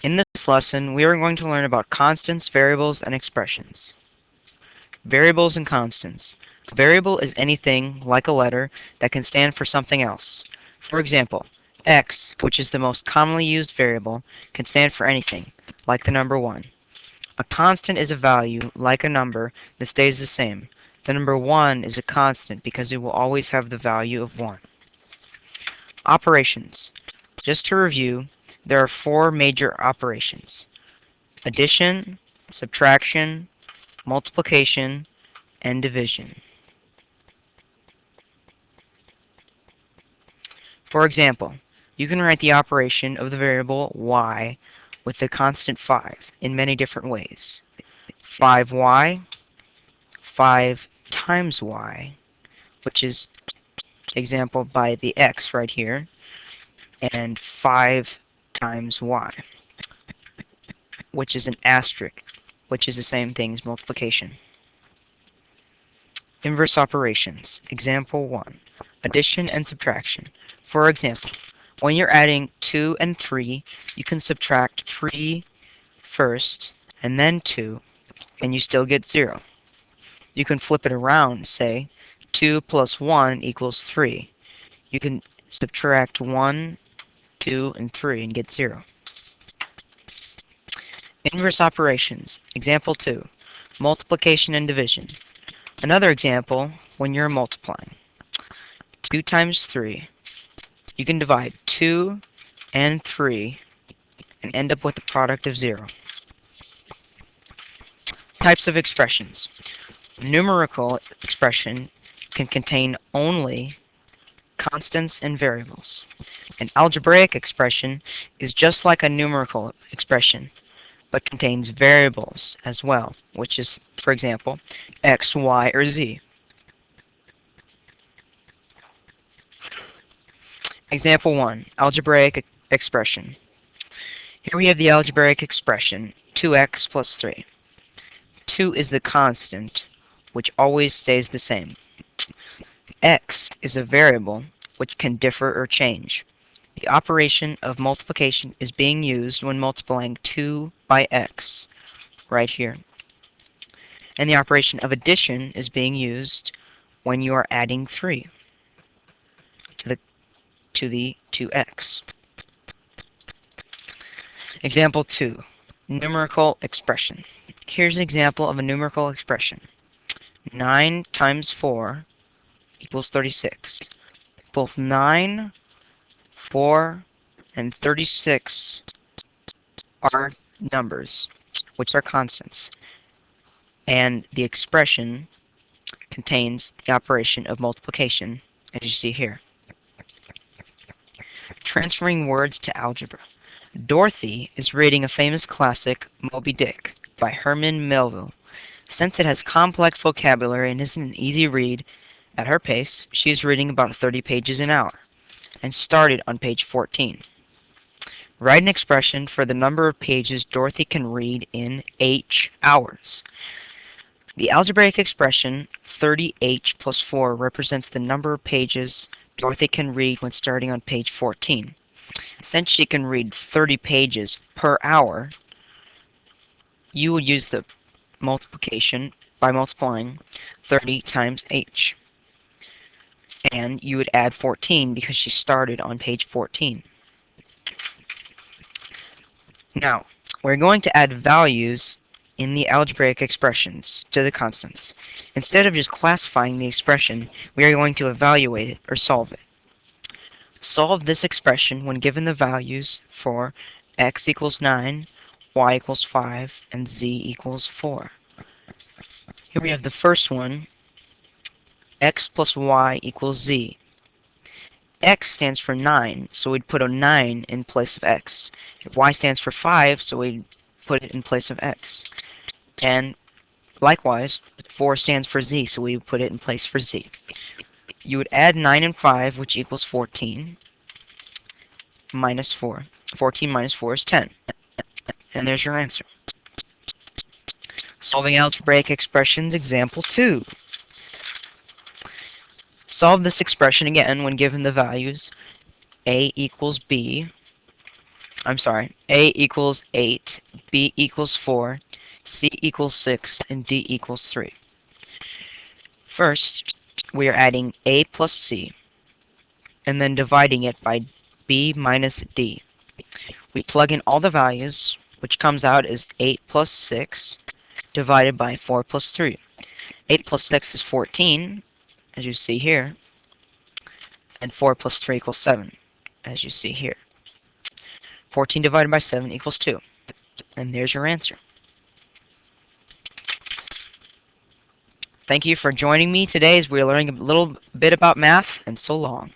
In this lesson, we are going to learn about constants, variables, and expressions. Variables and constants. A variable is anything, like a letter, that can stand for something else. For example, x, which is the most commonly used variable, can stand for anything, like the number 1. A constant is a value, like a number, that stays the same. The number 1 is a constant because it will always have the value of 1. Operations. Just to review, there are 4 major operations: addition, subtraction, multiplication, and division. For example, you can write the operation of the variable y with the constant 5 in many different ways. 5y, 5 times y, which is exampled by the x right here, and 5 times y, which is an asterisk, which is the same thing as multiplication. Inverse operations. Example 1. Addition and subtraction. For example, when you're adding 2 and 3, you can subtract 3 first and then 2, and you still get 0. You can flip it around, say 2 plus 1 equals 3. You can subtract 1, 2, and 3 and get 0. Inverse operations. Example 2. Multiplication and division. Another example, when you're multiplying. 2 times 3. You can divide 2 and 3 and end up with a product of 0. Types of expressions. A numerical expression can contain only constants and variables. An algebraic expression is just like a numerical expression, but contains variables as well, which is, for example, x, y, or z. Example 1, algebraic expression. Here we have the algebraic expression, 2x plus 3. 2 is the constant, which always stays the same. X is a variable, which can differ or change. The operation of multiplication is being used when multiplying 2 by x, right here. And the operation of addition is being used when you are adding 3 to the 2x. Example 2, numerical expression. Here's an example of a numerical expression. 9 times 4 equals 36. Both 9, 4, and 36 are numbers, which are constants. And the expression contains the operation of multiplication, as you see here. Transferring words to algebra. Dorothy is reading a famous classic, Moby Dick, by Herman Melville. Since it has complex vocabulary and isn't an easy read, at her pace, she is reading about 30 pages an hour, and started on page 14. Write an expression for the number of pages Dorothy can read in H hours. The algebraic expression 30h plus 4 represents the number of pages Dorothy can read when starting on page 14. Since she can read 30 pages per hour, you would use the multiplication by multiplying 30 times h. And you would add 14 because she started on page 14. Now, we're going to add values in the algebraic expressions to the constants. Instead of just classifying the expression, we are going to evaluate it or solve it. Solve this expression when given the values for x equals 9, y equals 5, and z equals 4. Here we have the first one, x plus y equals z. X stands for 9, so we'd put a 9 in place of x. Y stands for 5, so we'd put it in place of x. And likewise, 4 stands for z, so we would put it in place for z. You would add 9 and 5, which equals 14, minus 4. 14 minus 4 is 10. And there's your answer. Solving algebraic expressions, example 2. Solve this expression again when given the values a equals b, I'm sorry, A equals 8, B equals 4, C equals 6, and D equals 3. First, we are adding A plus C, and then dividing it by B minus D. We plug in all the values, which comes out as 8 plus 6, divided by 4 plus 3. 8 plus 6 is 14, as you see here, and 4 plus 3 equals 7, as you see here. 14 divided by 7 equals 2, and there's your answer. Thank you for joining me today as we're learning a little bit about math, and so long.